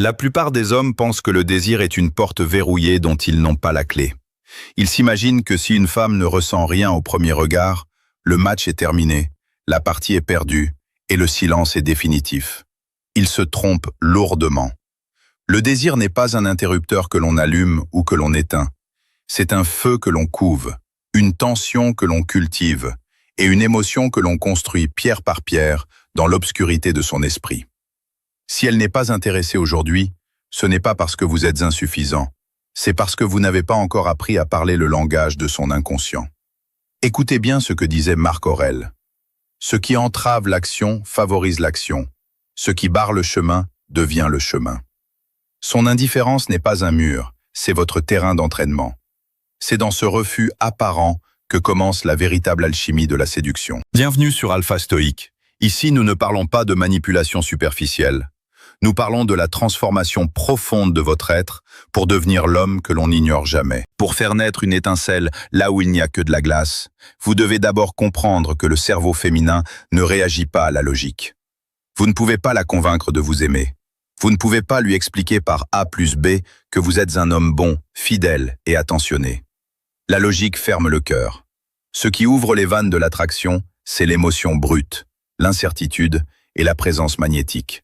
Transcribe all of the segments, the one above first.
La plupart des hommes pensent que le désir est une porte verrouillée dont ils n'ont pas la clé. Ils s'imaginent que si une femme ne ressent rien au premier regard, le match est terminé, la partie est perdue et le silence est définitif. Ils se trompent lourdement. Le désir n'est pas un interrupteur que l'on allume ou que l'on éteint. C'est un feu que l'on couve, une tension que l'on cultive et une émotion que l'on construit pierre par pierre dans l'obscurité de son esprit. Si elle n'est pas intéressée aujourd'hui, ce n'est pas parce que vous êtes insuffisant, c'est parce que vous n'avez pas encore appris à parler le langage de son inconscient. Écoutez bien ce que disait Marc Aurèle. Ce qui entrave l'action favorise l'action. Ce qui barre le chemin devient le chemin. Son indifférence n'est pas un mur, c'est votre terrain d'entraînement. C'est dans ce refus apparent que commence la véritable alchimie de la séduction. Bienvenue sur Alpha Stoïque. Ici, nous ne parlons pas de manipulation superficielle. Nous parlons de la transformation profonde de votre être pour devenir l'homme que l'on n'ignore jamais. Pour faire naître une étincelle là où il n'y a que de la glace, vous devez d'abord comprendre que le cerveau féminin ne réagit pas à la logique. Vous ne pouvez pas la convaincre de vous aimer. Vous ne pouvez pas lui expliquer par A plus B que vous êtes un homme bon, fidèle et attentionné. La logique ferme le cœur. Ce qui ouvre les vannes de l'attraction, c'est l'émotion brute, l'incertitude et la présence magnétique.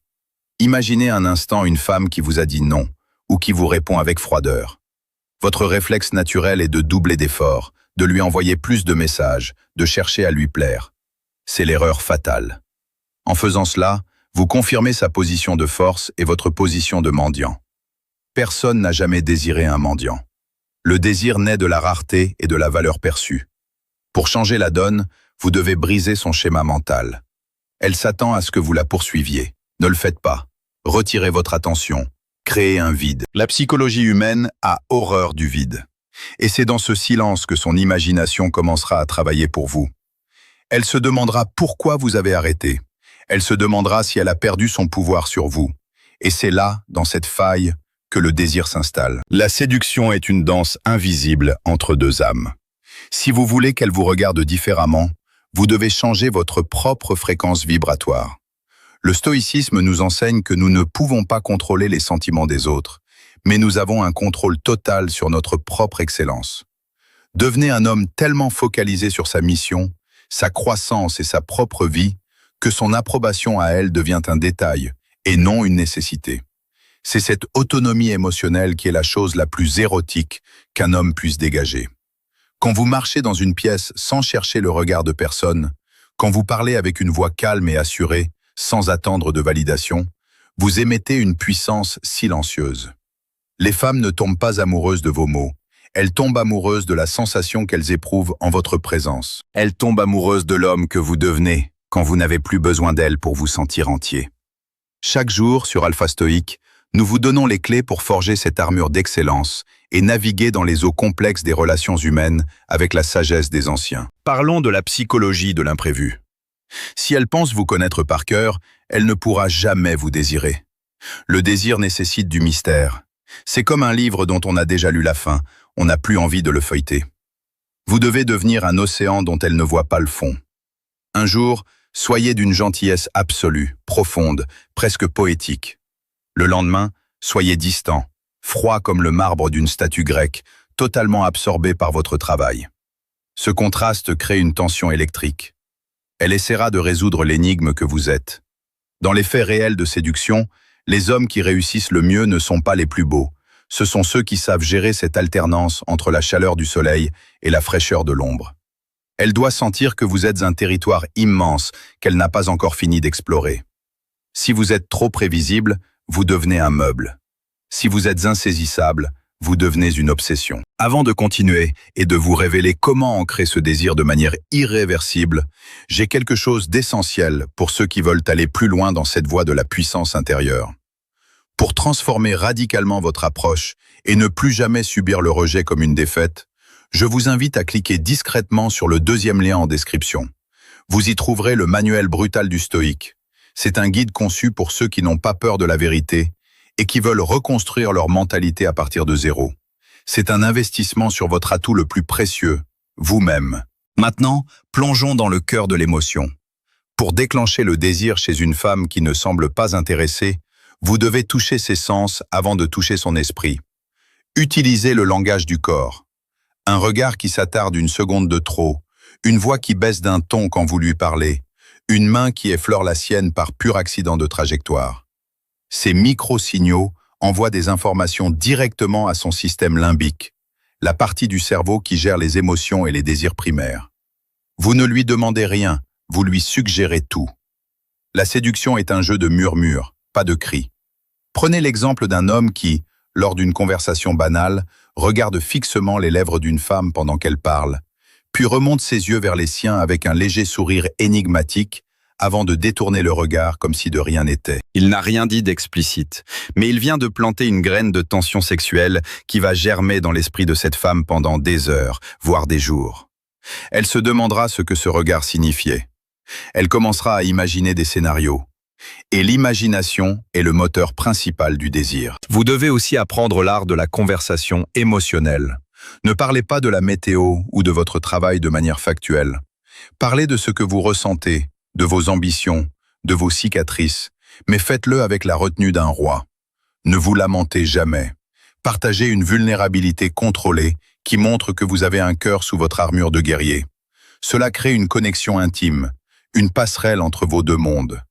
Imaginez un instant une femme qui vous a dit non, ou qui vous répond avec froideur. Votre réflexe naturel est de doubler d'efforts, de lui envoyer plus de messages, de chercher à lui plaire. C'est l'erreur fatale. En faisant cela, vous confirmez sa position de force et votre position de mendiant. Personne n'a jamais désiré un mendiant. Le désir naît de la rareté et de la valeur perçue. Pour changer la donne, vous devez briser son schéma mental. Elle s'attend à ce que vous la poursuiviez. Ne le faites pas. Retirez votre attention. Créez un vide. La psychologie humaine a horreur du vide. Et c'est dans ce silence que son imagination commencera à travailler pour vous. Elle se demandera pourquoi vous avez arrêté. Elle se demandera si elle a perdu son pouvoir sur vous. Et c'est là, dans cette faille, que le désir s'installe. La séduction est une danse invisible entre deux âmes. Si vous voulez qu'elle vous regarde différemment, vous devez changer votre propre fréquence vibratoire. Le stoïcisme nous enseigne que nous ne pouvons pas contrôler les sentiments des autres, mais nous avons un contrôle total sur notre propre excellence. Devenez un homme tellement focalisé sur sa mission, sa croissance et sa propre vie, que son approbation à elle devient un détail et non une nécessité. C'est cette autonomie émotionnelle qui est la chose la plus érotique qu'un homme puisse dégager. Quand vous marchez dans une pièce sans chercher le regard de personne, quand vous parlez avec une voix calme et assurée, sans attendre de validation, vous émettez une puissance silencieuse. Les femmes ne tombent pas amoureuses de vos mots, elles tombent amoureuses de la sensation qu'elles éprouvent en votre présence. Elles tombent amoureuses de l'homme que vous devenez quand vous n'avez plus besoin d'elles pour vous sentir entier. Chaque jour, sur Alpha Stoïque, nous vous donnons les clés pour forger cette armure d'excellence et naviguer dans les eaux complexes des relations humaines avec la sagesse des anciens. Parlons de la psychologie de l'imprévu. Si elle pense vous connaître par cœur, elle ne pourra jamais vous désirer. Le désir nécessite du mystère. C'est comme un livre dont on a déjà lu la fin, on n'a plus envie de le feuilleter. Vous devez devenir un océan dont elle ne voit pas le fond. Un jour, soyez d'une gentillesse absolue, profonde, presque poétique. Le lendemain, soyez distant, froid comme le marbre d'une statue grecque, totalement absorbé par votre travail. Ce contraste crée une tension électrique. Elle essaiera de résoudre l'énigme que vous êtes. Dans les faits réels de séduction, les hommes qui réussissent le mieux ne sont pas les plus beaux. Ce sont ceux qui savent gérer cette alternance entre la chaleur du soleil et la fraîcheur de l'ombre. Elle doit sentir que vous êtes un territoire immense qu'elle n'a pas encore fini d'explorer. Si vous êtes trop prévisible, vous devenez un meuble. Si vous êtes insaisissable, vous devenez une obsession. Avant de continuer et de vous révéler comment ancrer ce désir de manière irréversible, j'ai quelque chose d'essentiel pour ceux qui veulent aller plus loin dans cette voie de la puissance intérieure. Pour transformer radicalement votre approche et ne plus jamais subir le rejet comme une défaite, je vous invite à cliquer discrètement sur le deuxième lien en description. Vous y trouverez le manuel brutal du stoïque. C'est un guide conçu pour ceux qui n'ont pas peur de la vérité et qui veulent reconstruire leur mentalité à partir de zéro. C'est un investissement sur votre atout le plus précieux, vous-même. Maintenant, plongeons dans le cœur de l'émotion. Pour déclencher le désir chez une femme qui ne semble pas intéressée, Vous devez toucher ses sens avant de toucher son esprit. Utilisez le langage du corps. Un regard qui s'attarde une seconde de trop, une voix qui baisse d'un ton quand vous lui parlez, une main qui effleure la sienne par pur accident de trajectoire. Ces micro-signaux envoient des informations directement à son système limbique, la partie du cerveau qui gère les émotions et les désirs primaires. Vous ne lui demandez rien, vous lui suggérez tout. La séduction est un jeu de murmures, pas de cris. Prenez l'exemple d'un homme qui, lors d'une conversation banale, regarde fixement les lèvres d'une femme pendant qu'elle parle, puis remonte ses yeux vers les siens avec un léger sourire énigmatique, avant de détourner le regard comme si de rien n'était. Il n'a rien dit d'explicite, mais il vient de planter une graine de tension sexuelle qui va germer dans l'esprit de cette femme pendant des heures, voire des jours. Elle se demandera ce que ce regard signifiait. Elle commencera à imaginer des scénarios. Et l'imagination est le moteur principal du désir. Vous devez aussi apprendre l'art de la conversation émotionnelle. Ne parlez pas de la météo ou de votre travail de manière factuelle. Parlez de ce que vous ressentez, de vos ambitions, de vos cicatrices, mais faites-le avec la retenue d'un roi. Ne vous lamentez jamais. Partagez une vulnérabilité contrôlée qui montre que vous avez un cœur sous votre armure de guerrier. Cela crée une connexion intime, une passerelle entre vos deux mondes.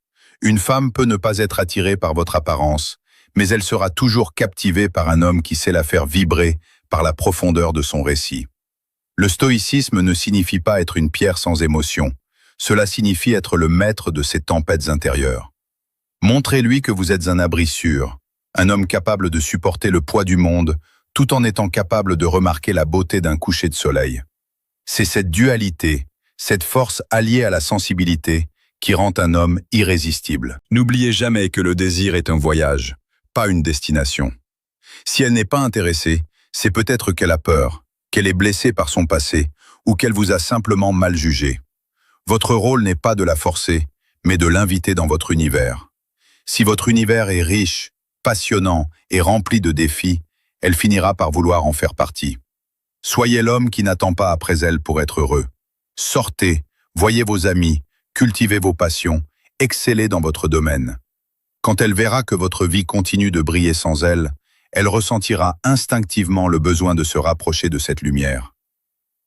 Une femme peut ne pas être attirée par votre apparence, mais elle sera toujours captivée par un homme qui sait la faire vibrer par la profondeur de son récit. Le stoïcisme ne signifie pas être une pierre sans émotion. Cela signifie être le maître de ses tempêtes intérieures. Montrez-lui que vous êtes un abri sûr, un homme capable de supporter le poids du monde, tout en étant capable de remarquer la beauté d'un coucher de soleil. C'est cette dualité, cette force alliée à la sensibilité, qui rend un homme irrésistible. N'oubliez jamais que le désir est un voyage, pas une destination. Si elle n'est pas intéressée, c'est peut-être qu'elle a peur, qu'elle est blessée par son passé, ou qu'elle vous a simplement mal jugé. Votre rôle n'est pas de la forcer, mais de l'inviter dans votre univers. Si votre univers est riche, passionnant et rempli de défis, elle finira par vouloir en faire partie. Soyez l'homme qui n'attend pas après elle pour être heureux. Sortez, voyez vos amis, cultivez vos passions, excellez dans votre domaine. Quand elle verra que votre vie continue de briller sans elle, elle ressentira instinctivement le besoin de se rapprocher de cette lumière.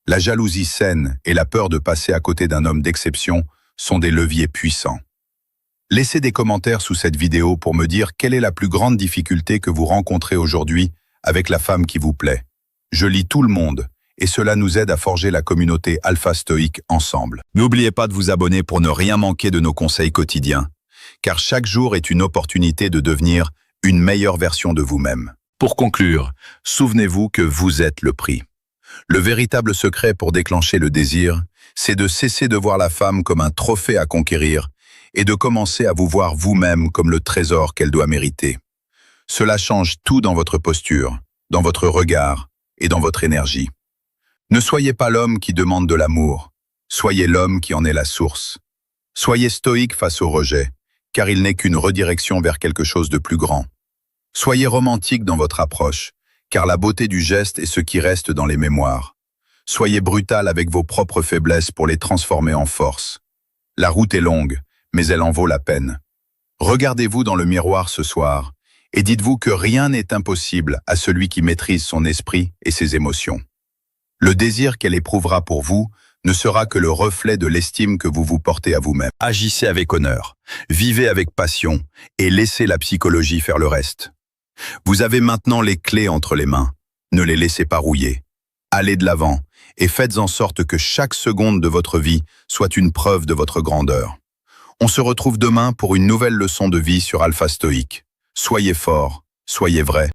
La jalousie saine et la peur de passer à côté d'un homme d'exception sont des leviers puissants. Laissez des commentaires sous cette vidéo pour me dire quelle est la plus grande difficulté que vous rencontrez aujourd'hui avec la femme qui vous plaît. Je lis tout le monde et cela nous aide à forger la communauté Alpha Stoïque ensemble. N'oubliez pas de vous abonner pour ne rien manquer de nos conseils quotidiens, car chaque jour est une opportunité de devenir une meilleure version de vous-même. Pour conclure, souvenez-vous que vous êtes le prix. Le véritable secret pour déclencher le désir, c'est de cesser de voir la femme comme un trophée à conquérir et de commencer à vous voir vous-même comme le trésor qu'elle doit mériter. Cela change tout dans votre posture, dans votre regard et dans votre énergie. Ne soyez pas l'homme qui demande de l'amour, soyez l'homme qui en est la source. Soyez stoïque face au rejet, car il n'est qu'une redirection vers quelque chose de plus grand. Soyez romantique dans votre approche, car la beauté du geste est ce qui reste dans les mémoires. Soyez brutal avec vos propres faiblesses pour les transformer en force. La route est longue, mais elle en vaut la peine. Regardez-vous dans le miroir ce soir et dites-vous que rien n'est impossible à celui qui maîtrise son esprit et ses émotions. Le désir qu'elle éprouvera pour vous ne sera que le reflet de l'estime que vous vous portez à vous-même. Agissez avec honneur, vivez avec passion et laissez la psychologie faire le reste. Vous avez maintenant les clés entre les mains. Ne les laissez pas rouiller. Allez de l'avant et faites en sorte que chaque seconde de votre vie soit une preuve de votre grandeur. On se retrouve demain pour une nouvelle leçon de vie sur Alpha Stoïque. Soyez forts, soyez vrais.